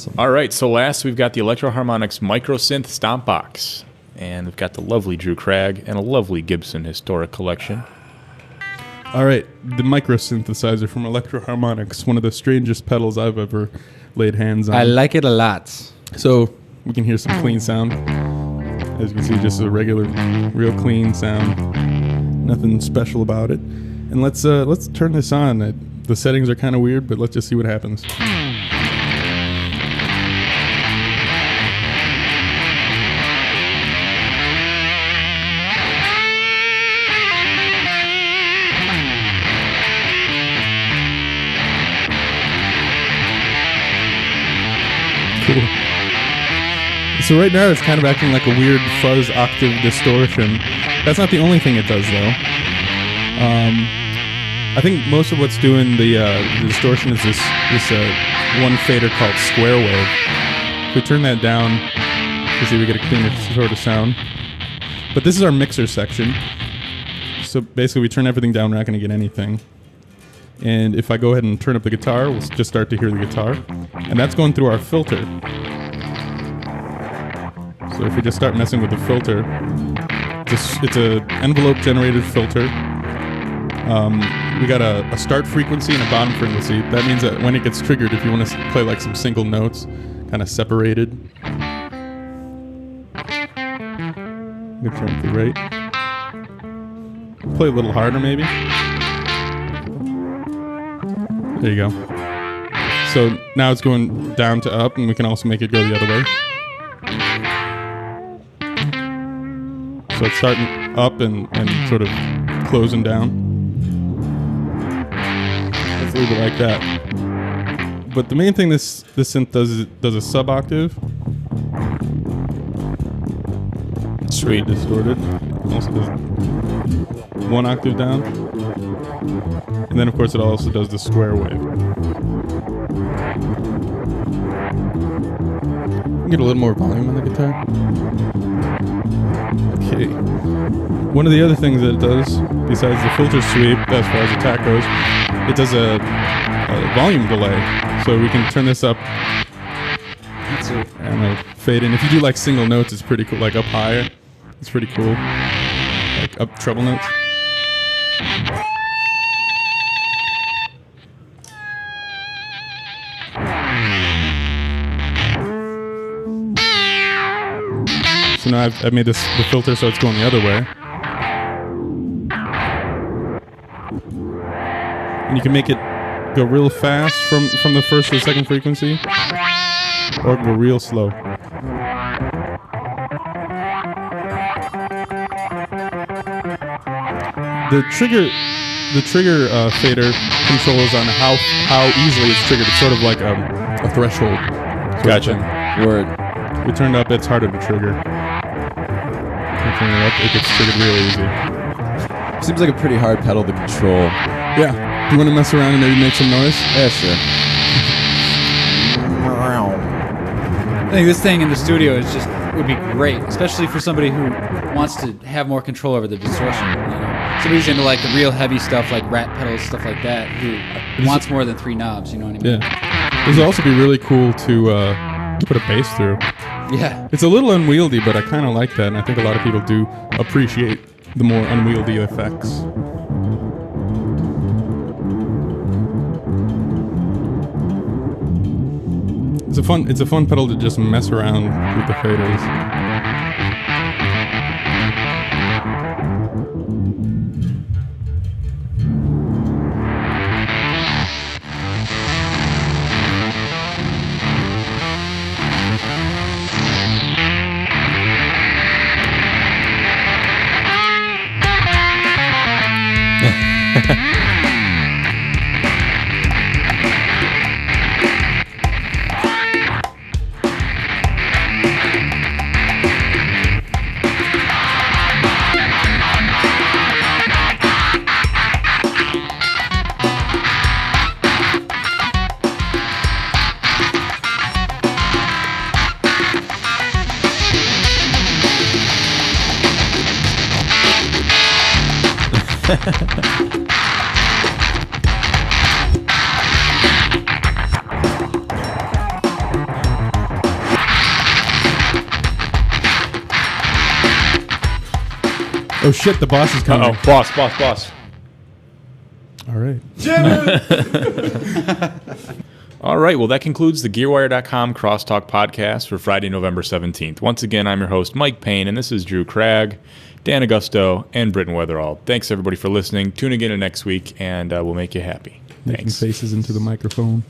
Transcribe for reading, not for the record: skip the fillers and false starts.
Awesome. All right, so last we've got the Electro-Harmonix Micro Synth Stomp Box. And we've got the lovely Drew Cragg and a lovely Gibson Historic Collection. All right, the Micro Synthesizer from Electro-Harmonix, one of the strangest pedals I've ever laid hands on. I like it a lot. So we can hear some clean sound. As you can see, just a regular, real clean sound. Nothing special about it. And let's turn this on. The settings are kind of weird, but let's just see what happens. Cool. So right now it's kind of acting like a weird fuzz octave distortion. That's not the only thing it does though. I think most of what's doing the distortion is this one fader called square wave. If we turn that down, you see we get a cleaner sort of sound. But this is our mixer section. So basically we turn everything down, we're not going to get anything. And if I go ahead and turn up the guitar, we'll just start to hear the guitar. And that's going through our filter. So if we just start messing with the filter, it's a envelope generated filter. We got a start frequency and a bottom frequency. That means that when it gets triggered, if you want to play like some single notes, kind of separated. I'm gonna turn up the rate. Play a little harder maybe. There you go. So now it's going down to up, and we can also make it go the other way. So it's starting up and sort of closing down. Let's leave it like that. But the main thing this synth does a sub-octave. Sweet. Distorted. Also does one octave down. And then, of course, it also does the square wave. Get a little more volume on the guitar. Okay. One of the other things that it does, besides the filter sweep, as far as attack goes, it does a volume delay. So we can turn this up and fade in. If you do like single notes, it's pretty cool. Like up higher, it's pretty cool. Like up treble notes. So now I've made the filter so it's going the other way. And you can make it go real fast from the first to the second frequency, or go real slow. The trigger fader controls on how easily it's triggered. It's sort of like a threshold. Gotcha. Word. We turned up, it's harder to trigger. We turn it up, it gets triggered real easy. Seems like a pretty hard pedal to control. Yeah. Do you want to mess around and maybe make some noise? Yeah, sure. I think this thing in the studio would be great, especially for somebody who wants to have more control over the distortion. You know? Somebody's into like the real heavy stuff, like rat pedals, stuff like that, who wants more than 3 knobs. You know what I mean? Yeah. This would also be really cool to put a bass through. Yeah. It's a little unwieldy, but I kind of like that, and I think a lot of people do appreciate the more unwieldy effects. It's a fun pedal to just mess around with the faders. Oh shit, the boss is coming. Oh, boss. All right. All right, well, that concludes the Gearwire.com Crosstalk podcast for Friday, November 17th. Once again, I'm your host, Mike Payne, and this is Drew Cragg, Dan Augusto, and Britton Weatherall. Thanks, everybody, for listening. Tune again next week, and we'll make you happy. Making Thanks. faces into the microphone.